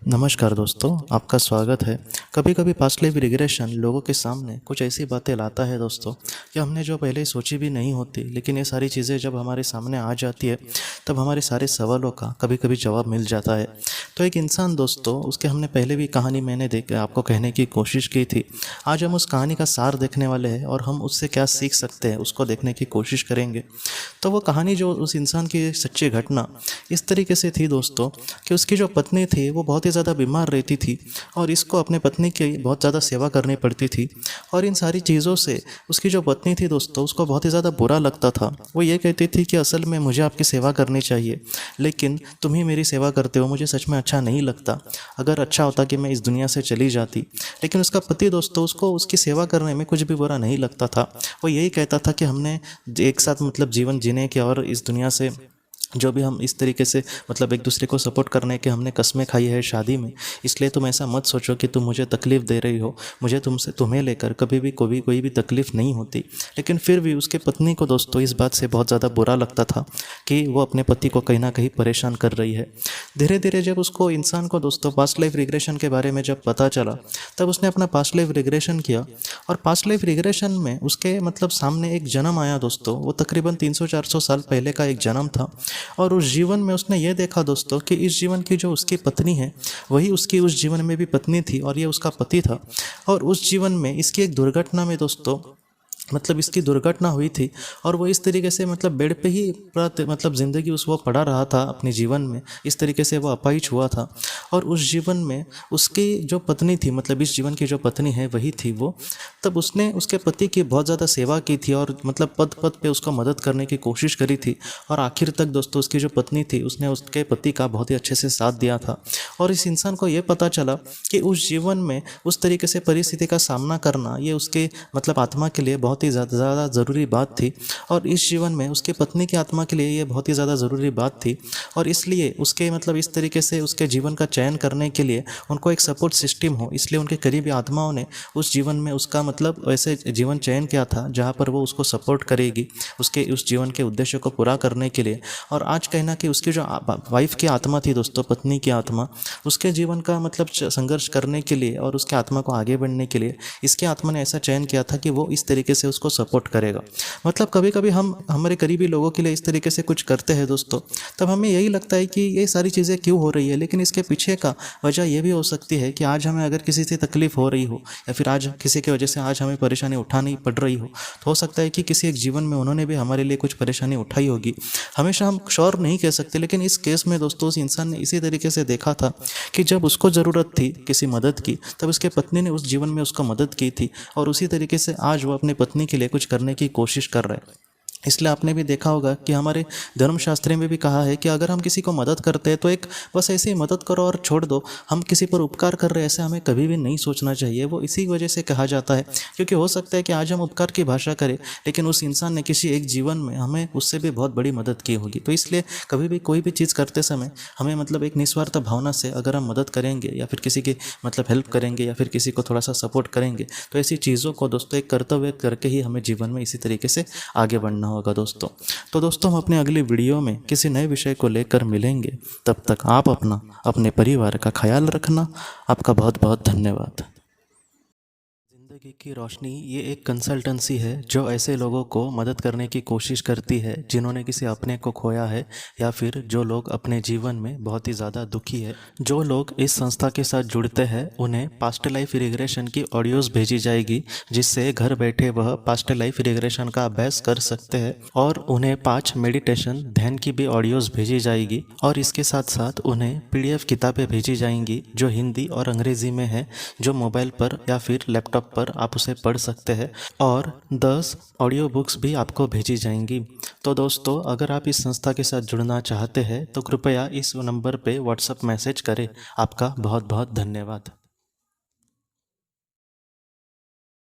नमस्कार दोस्तों, आपका स्वागत है। कभी कभी पास्ट लाइफ रिग्रेशन लोगों के सामने कुछ ऐसी बातें लाता है दोस्तों कि हमने जो पहले सोची भी नहीं होती, लेकिन ये सारी चीज़ें जब हमारे सामने आ जाती है तब हमारे सारे सवालों का कभी कभी जवाब मिल जाता है। तो एक इंसान दोस्तों, उसके हमने पहले भी कहानी मैंने देख आपको कहने की कोशिश की थी। आज हम उस कहानी का सार देखने वाले हैं और हम उससे क्या सीख सकते हैं उसको देखने की कोशिश करेंगे। तो वो कहानी जो उस इंसान की सच्ची घटना इस तरीके से थी दोस्तों कि उसकी जो पत्नी थी वो बहुत ही ज़्यादा बीमार रहती थी और इसको अपने पत्नी की बहुत ज़्यादा सेवा करनी पड़ती थी। और इन सारी चीज़ों से उसकी जो पत्नी थी दोस्तों, उसको बहुत ही ज़्यादा बुरा लगता था। वो ये कहती थी कि असल में मुझे आपकी सेवा करनी चाहिए, लेकिन तुम ही मेरी सेवा करते हो, मुझे सच में अच्छा नहीं लगता। अगर अच्छा होता कि मैं इस दुनिया से चली जाती। लेकिन उसका पति दोस्तों, उसको उसकी सेवा करने में कुछ भी बुरा नहीं लगता था। वो यही कहता था कि हमने एक साथ जीवन जीने के और इस दुनिया से जो भी हम इस तरीके से एक दूसरे को सपोर्ट करने के हमने कस्में खाई है शादी में, इसलिए तुम ऐसा मत सोचो कि तुम मुझे तकलीफ़ दे रही हो। मुझे तुम्हें लेकर कभी भी कोई भी तकलीफ़ नहीं होती। लेकिन फिर भी उसके पत्नी को दोस्तों इस बात से बहुत ज़्यादा बुरा लगता था कि वो अपने पति को कहीं ना कहीं परेशान कर रही है। धीरे धीरे जब उसको इंसान को दोस्तों पास्ट लाइफ रिग्रेशन के बारे में जब पता चला, तब उसने अपना पास्ट लाइफ रिग्रेशन किया। और पास्ट लाइफ रिग्रेशन में उसके सामने एक जन्म आया दोस्तों। वो तकरीबन 300-400 साल पहले का एक जन्म था। और उस जीवन में उसने ये देखा दोस्तों कि इस जीवन की जो उसकी पत्नी है, वही उसकी उस जीवन में भी पत्नी थी और ये उसका पति था। और उस जीवन में इसकी एक दुर्घटना में दोस्तों इसकी दुर्घटना हुई थी। और वो इस तरीके से बेड पे ही पूरा ज़िंदगी वो पड़ा रहा था अपने जीवन में। इस तरीके से वो अपाहिज हुआ था। और उस जीवन में उसकी जो पत्नी थी, इस जीवन की जो पत्नी है वही थी वो। तब उसने उसके पति की बहुत ज़्यादा सेवा की थी और पद पद पे उसको मदद करने की कोशिश करी थी। और आखिर तक दोस्तों उसकी जो पत्नी थी, उसने उसके पति का बहुत ही अच्छे से साथ दिया था। और इस इंसान को ये पता चला कि उस जीवन में उस तरीके से परिस्थिति का सामना करना ये उसके आत्मा के लिए बहुत ही ज़्यादा ज़रूरी बात थी। और इस जीवन में उसके पत्नी की आत्मा के लिए ये बहुत ही ज़्यादा ज़रूरी बात थी। और इसलिए उसके इस तरीके से उसके जीवन का चयन करने के लिए उनको एक सपोर्ट सिस्टम हो, इसलिए उनके करीबी आत्माओं ने उस जीवन में उसका ऐसे जीवन चयन किया था जहाँ पर वो उसको सपोर्ट करेगी उसके उस जीवन के उद्देश्य को पूरा करने के लिए। और आज कहना कि उसकी जो वाइफ की आत्मा थी दोस्तों, पत्नी की आत्मा, उसके जीवन का संघर्ष करने के लिए और उसके आत्मा को आगे बढ़ने के लिए इसके आत्मा ने ऐसा चयन किया था कि वो इस तरीके से उसको सपोर्ट करेगा। कभी कभी हम हमारे करीबी लोगों के लिए इस तरीके से कुछ करते हैं दोस्तों, तब हमें यही लगता है कि ये सारी चीज़ें क्यों हो रही है। लेकिन इसके पीछे का वजह ये भी हो सकती है कि आज हमें अगर किसी से तकलीफ हो रही हो या फिर आज किसी की वजह से आज हमें परेशानी उठानी पड़ रही हो, तो हो सकता है कि किसी एक जीवन में उन्होंने भी हमारे लिए कुछ परेशानी उठाई होगी। हमेशा हम श्योर नहीं कह सकते, लेकिन इस केस में दोस्तों उस इंसान ने इसी तरीके से देखा था कि जब उसको ज़रूरत थी किसी मदद की, तब उसके पत्नी ने उस जीवन में उसको मदद की थी। और उसी तरीके से आज वो अपनी पत्नी के लिए कुछ करने की कोशिश कर रहे हैं। इसलिए आपने भी देखा होगा कि हमारे धर्मशास्त्र में भी कहा है कि अगर हम किसी को मदद करते हैं तो एक बस ऐसे ही मदद करो और छोड़ दो। हम किसी पर उपकार कर रहे हैं ऐसे हमें कभी भी नहीं सोचना चाहिए। वो इसी वजह से कहा जाता है क्योंकि हो सकता है कि आज हम उपकार की भाषा करें, लेकिन उस इंसान ने किसी एक जीवन में हमें उससे भी बहुत बड़ी मदद की होगी। तो इसलिए कभी भी कोई भी चीज़ करते समय हमें एक निस्वार्थ भावना से अगर हम मदद करेंगे या फिर किसी की हेल्प करेंगे या फिर किसी को थोड़ा सा सपोर्ट करेंगे, तो ऐसी चीज़ों को दोस्तों एक कर्तव्य करके ही हमें जीवन में इसी तरीके से आगे बढ़ना होगा दोस्तों। तो दोस्तों हम अपने अगली वीडियो में किसी नए विषय को लेकर मिलेंगे। तब तक आप अपने परिवार का ख्याल रखना। आपका बहुत बहुत धन्यवाद। ज़िंदगी की रोशनी ये एक कंसल्टेंसी है जो ऐसे लोगों को मदद करने की कोशिश करती है जिन्होंने किसी अपने को खोया है या फिर जो लोग अपने जीवन में बहुत ही ज़्यादा दुखी है। जो लोग इस संस्था के साथ जुड़ते हैं उन्हें पास्ट लाइफ रिग्रेशन की ऑडियोज़ भेजी जाएगी, जिससे घर बैठे वह पास्ट लाइफ रिग्रेशन का अभ्यास कर सकते हैं। और उन्हें 5 मेडिटेशन ध्यान की भी ऑडियोज़ भेजी जाएगी। और इसके साथ साथ उन्हें PDF किताबें भेजी जाएंगी जो हिंदी और अंग्रेज़ी में है, जो मोबाइल पर या फिर लैपटॉप पर आप उसे पढ़ सकते हैं। और 10 ऑडियो बुक्स भी आपको भेजी जाएंगी। तो दोस्तों अगर आप इस संस्था के साथ जुड़ना चाहते हैं तो कृपया इस नंबर पे व्हाट्सएप मैसेज करें। आपका बहुत बहुत धन्यवाद।